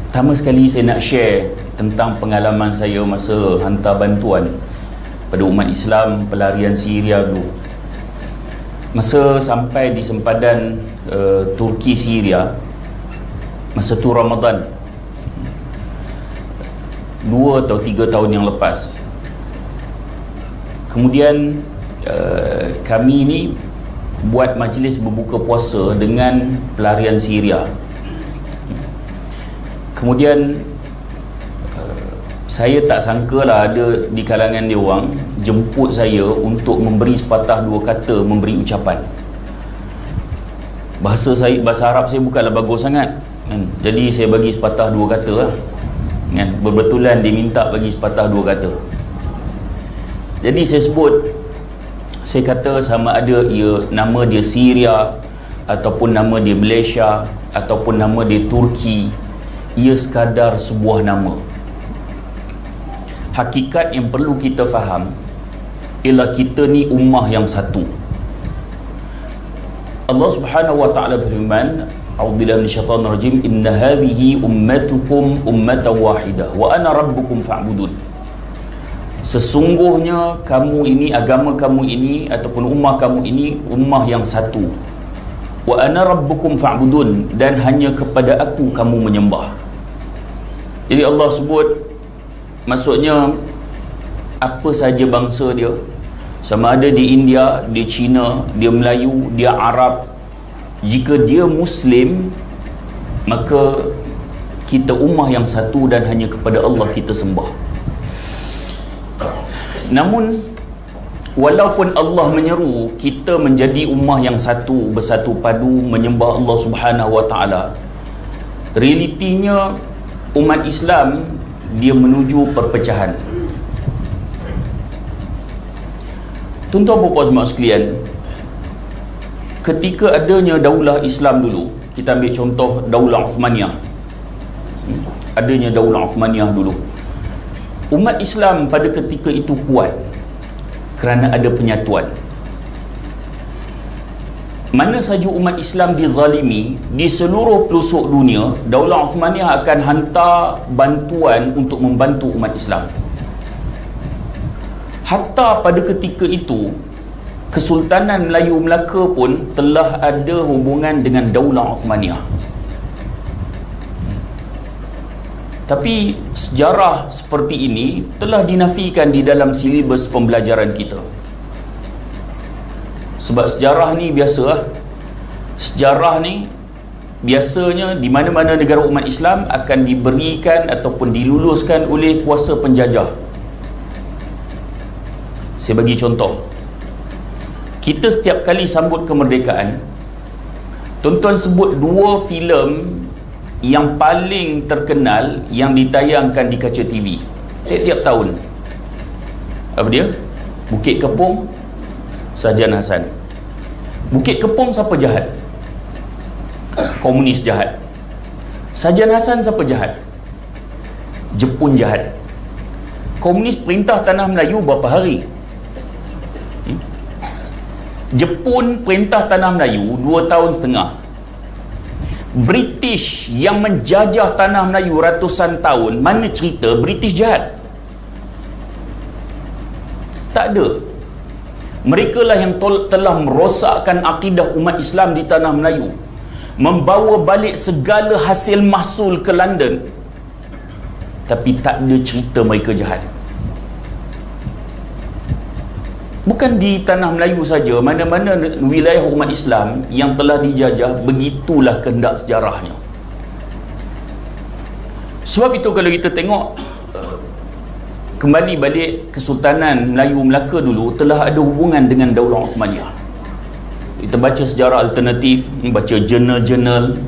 Pertama sekali saya nak share tentang pengalaman saya masa hantar bantuan pada umat Islam pelarian Syria dulu. Masa sampai di sempadan Turki Syria, masa tu Ramadan 2 atau 3 tahun yang lepas. Kemudian kami ni buat majlis berbuka puasa dengan pelarian Syria. Kemudian saya tak sangka lah ada di kalangan dia orang jemput saya untuk memberi sepatah dua kata, memberi ucapan. Bahasa Arab saya bukanlah bagus sangat kan? Jadi saya bagi sepatah dua kata lah kan? Berbetulan dia minta bagi sepatah dua kata. Jadi saya kata sama ada nama dia Syria ataupun nama dia Malaysia ataupun nama dia Turki, ia sekadar sebuah nama. Hakikat yang perlu kita faham ialah kita ni ummah yang satu. Allah Subhanahu wa taala berfirman, a'udzubillahi minasyaitonir rajim, inna hadhihi ummatukum ummatan wahidah wa ana rabbukum fa'budun. Sesungguhnya kamu ini, agama kamu ini ataupun ummah kamu ini ummah yang satu. Wa ana rabbukum fa'budun, dan hanya kepada aku kamu menyembah. Jadi Allah sebut, maksudnya apa saja bangsa dia, sama ada di India, di Cina, dia Melayu, dia Arab, jika dia Muslim, maka kita ummah yang satu dan hanya kepada Allah kita sembah. Namun walaupun Allah menyeru kita menjadi ummah yang satu, bersatu padu menyembah Allah Subhanahu wa taala, realitinya umat Islam dia menuju perpecahan. Tuan-tuan dan puan-puan sekalian, ketika adanya daulah Islam dulu, kita ambil contoh daulah Uthmaniyah. Adanya daulah Uthmaniyah dulu, umat Islam pada ketika itu kuat kerana ada penyatuan. Mana saja umat Islam dizalimi di seluruh pelosok dunia, daulah Uthmaniyah akan hantar bantuan untuk membantu umat Islam. Hatta pada ketika itu, Kesultanan Melayu Melaka pun telah ada hubungan dengan daulah Uthmaniyah. Tapi sejarah seperti ini telah dinafikan di dalam silibus pembelajaran kita. Sebab sejarah ni biasa, sejarah ni biasanya di mana-mana negara umat Islam akan diberikan ataupun diluluskan oleh kuasa penjajah. Saya bagi contoh. Kita setiap kali sambut kemerdekaan, tuan-tuan sebut 2 filem yang paling terkenal yang ditayangkan di kaca TV tiap-tiap tahun. Apa dia? Bukit Kepong, Sarjan Hassan. Bukit Kepong siapa jahat? Komunis jahat. Sarjan Hassan siapa jahat? Jepun jahat. Komunis perintah tanah Melayu berapa hari? Jepun perintah tanah Melayu 2 tahun setengah. British yang menjajah tanah Melayu ratusan tahun, mana cerita British jahat? Tak ada. Mereka lah yang telah merosakkan akidah umat Islam di tanah Melayu, membawa balik segala hasil mahsul ke London, tapi tak ada cerita mereka jahat. Bukan di tanah Melayu saja, mana-mana wilayah umat Islam yang telah dijajah, begitulah kehendak sejarahnya. Sebab itu kalau kita tengok kembali balik, Kesultanan Melayu Melaka dulu telah ada hubungan dengan daulah Uthmaniyah. Kita baca sejarah alternatif, baca jurnal-jurnal,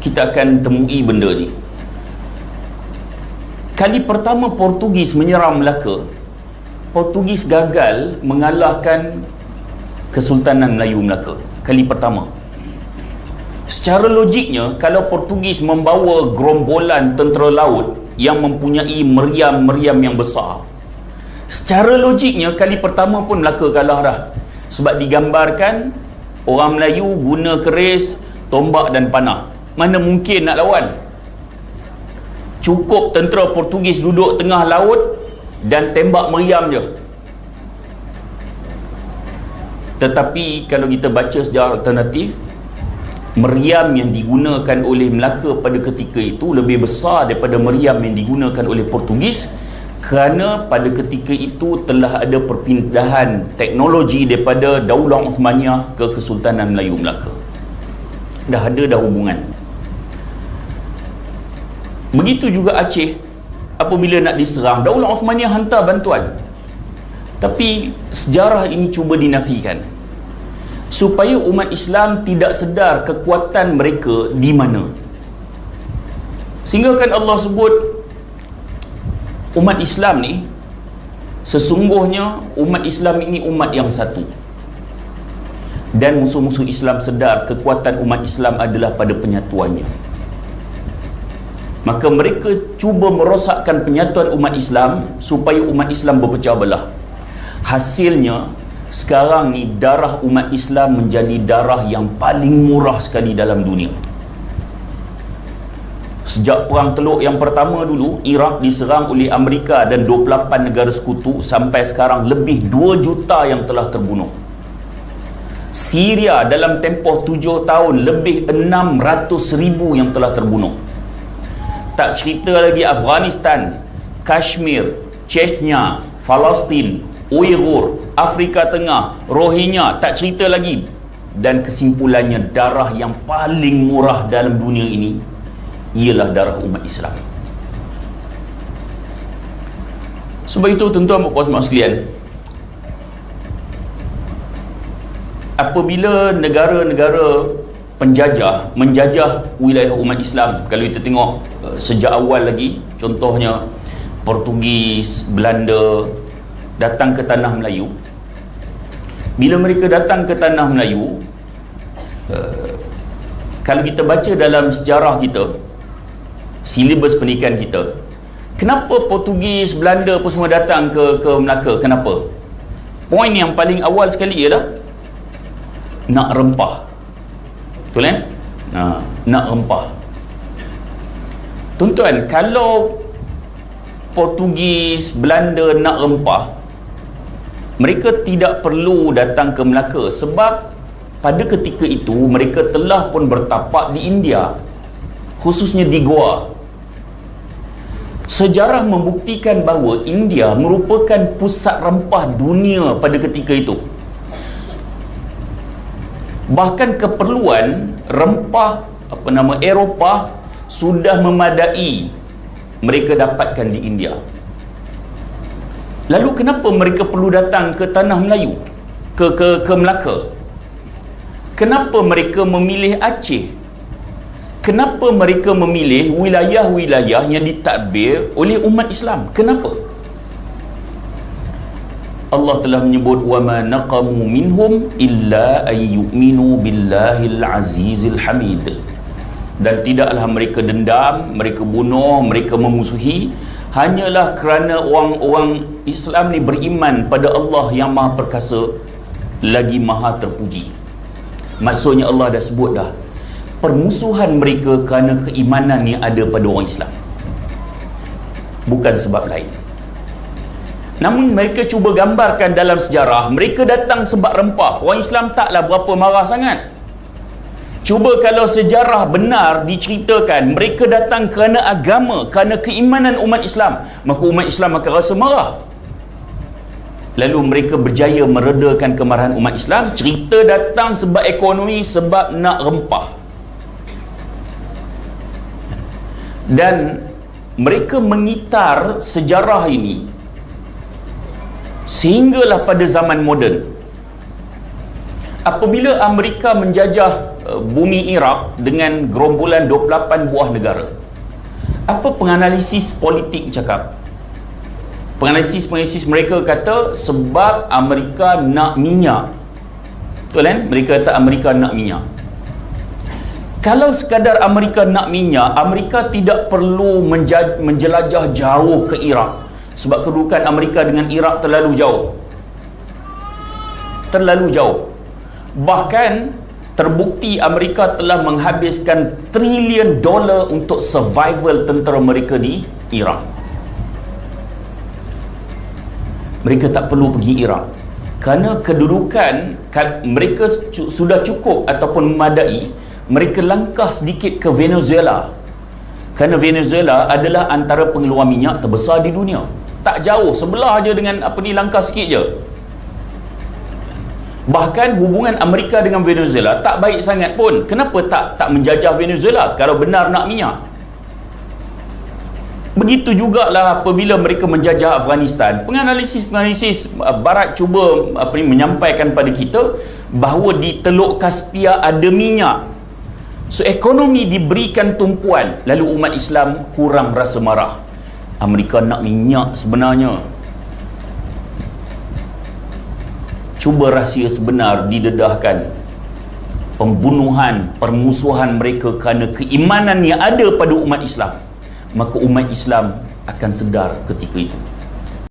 kita akan temui benda ni. Kali pertama Portugis menyerang Melaka, Portugis gagal mengalahkan Kesultanan Melayu Melaka kali pertama. Secara logiknya, kalau Portugis membawa gerombolan tentera laut yang mempunyai meriam-meriam yang besar, secara logiknya kali pertama pun Melaka kalah dah. Sebab digambarkan orang Melayu guna keris, tombak dan panah. Mana mungkin nak lawan? Cukup tentera Portugis duduk tengah laut dan tembak meriam je. Tetapi kalau kita baca sejarah alternatif, meriam yang digunakan oleh Melaka pada ketika itu lebih besar daripada meriam yang digunakan oleh Portugis, kerana pada ketika itu telah ada perpindahan teknologi daripada Daulah Uthmaniyah ke Kesultanan Melayu Melaka. Dah ada hubungan. Begitu juga Aceh, apabila nak diserang, Daulah Uthmaniyah hantar bantuan. Tapi sejarah ini cuba dinafikan supaya umat Islam tidak sedar kekuatan mereka di mana. Sehingga kan Allah sebut umat Islam ni, sesungguhnya umat Islam ini umat yang satu. Dan musuh-musuh Islam sedar kekuatan umat Islam adalah pada penyatuannya. Maka mereka cuba merosakkan penyatuan umat Islam supaya umat Islam berpecah belah. Hasilnya sekarang ni darah umat Islam menjadi darah yang paling murah sekali dalam dunia. Sejak perang Teluk yang pertama dulu, Iraq diserang oleh Amerika dan 28 negara sekutu, sampai sekarang lebih 2 juta yang telah terbunuh. Syria dalam tempoh 7 tahun lebih 600,000 yang telah terbunuh. Tak cerita lagi Afghanistan, Kashmir, Chechnya, Palestin, Uyghur, Afrika Tengah, Rohingya, tak cerita lagi. Dan kesimpulannya, darah yang paling murah dalam dunia ini ialah darah umat Islam. Sebab itu tuan-tuan dan puan-puan sekalian, apabila negara-negara penjajah menjajah wilayah umat Islam, kalau kita tengok sejak awal lagi, contohnya Portugis, Belanda datang ke tanah Melayu. Bila mereka datang ke tanah Melayu, kalau kita baca dalam sejarah kita, silibus pendidikan kita, kenapa Portugis, Belanda pun semua datang ke Melaka? Kenapa? Poin yang paling awal sekali ialah nak rempah. Betul kan? Nak rempah. Tuan-tuan, kalau Portugis, Belanda nak rempah, mereka tidak perlu datang ke Melaka, sebab pada ketika itu mereka telah pun bertapak di India, khususnya di Goa. Sejarah membuktikan bahawa India merupakan pusat rempah dunia pada ketika itu. Bahkan keperluan rempah Eropah sudah memadai mereka dapatkan di India. Lalu kenapa mereka perlu datang ke tanah Melayu, ke Melaka? Kenapa mereka memilih Aceh? Kenapa mereka memilih wilayah-wilayah yang ditadbir oleh umat Islam? Kenapa? Allah telah menyebut wa ma naqamu minhum illa ayyuminu billahil azizil hamid. Dan tidaklah mereka dendam, mereka bunuh, mereka memusuhi, hanyalah kerana orang-orang Islam ni beriman pada Allah yang Maha Perkasa lagi Maha Terpuji. Maksudnya Allah dah sebut dah, permusuhan mereka kerana keimanan yang ada pada orang Islam, bukan sebab lain. Namun mereka cuba gambarkan dalam sejarah, mereka datang sebab rempah. Orang Islam taklah berapa marah sangat. Cuba kalau sejarah benar diceritakan, mereka datang kerana agama, kerana keimanan umat Islam, maka umat Islam akan rasa marah. Lalu mereka berjaya meredakan kemarahan umat Islam. Cerita datang sebab ekonomi, sebab nak rempah. Dan mereka mengitar sejarah ini sehinggalah pada zaman moden, apabila Amerika menjajah bumi Iraq dengan gerombolan 28 buah negara. Apa penganalisis politik cakap? Penganalisis mereka kata sebab Amerika nak minyak. Betul kan? Mereka kata Amerika nak minyak. Kalau sekadar Amerika nak minyak, Amerika tidak perlu menjelajah jauh ke Iraq, sebab kedudukan Amerika dengan Iraq terlalu jauh. Bahkan Terbukti Amerika telah menghabiskan trilion dolar untuk survival tentera mereka di Iraq. Mereka tak perlu pergi Iraq kerana kedudukan mereka sudah cukup ataupun memadai. Mereka langkah sedikit ke Venezuela, kerana Venezuela adalah antara pengeluar minyak terbesar di dunia. Tak jauh, sebelah aja dengan langkah sikit je. Bahkan hubungan Amerika dengan Venezuela tak baik sangat pun. Kenapa tak menjajah Venezuela kalau benar nak minyak? Begitu jugalah apabila mereka menjajah Afghanistan. Penganalisis barat cuba menyampaikan pada kita bahawa di Teluk Kaspia ada minyak. So ekonomi diberikan tumpuan, lalu umat Islam kurang rasa marah. Amerika nak minyak sebenarnya. Cuba rahsia sebenar didedahkan. Pembunuhan, permusuhan mereka kerana keimanan yang ada pada umat Islam. Maka umat Islam akan sedar ketika itu.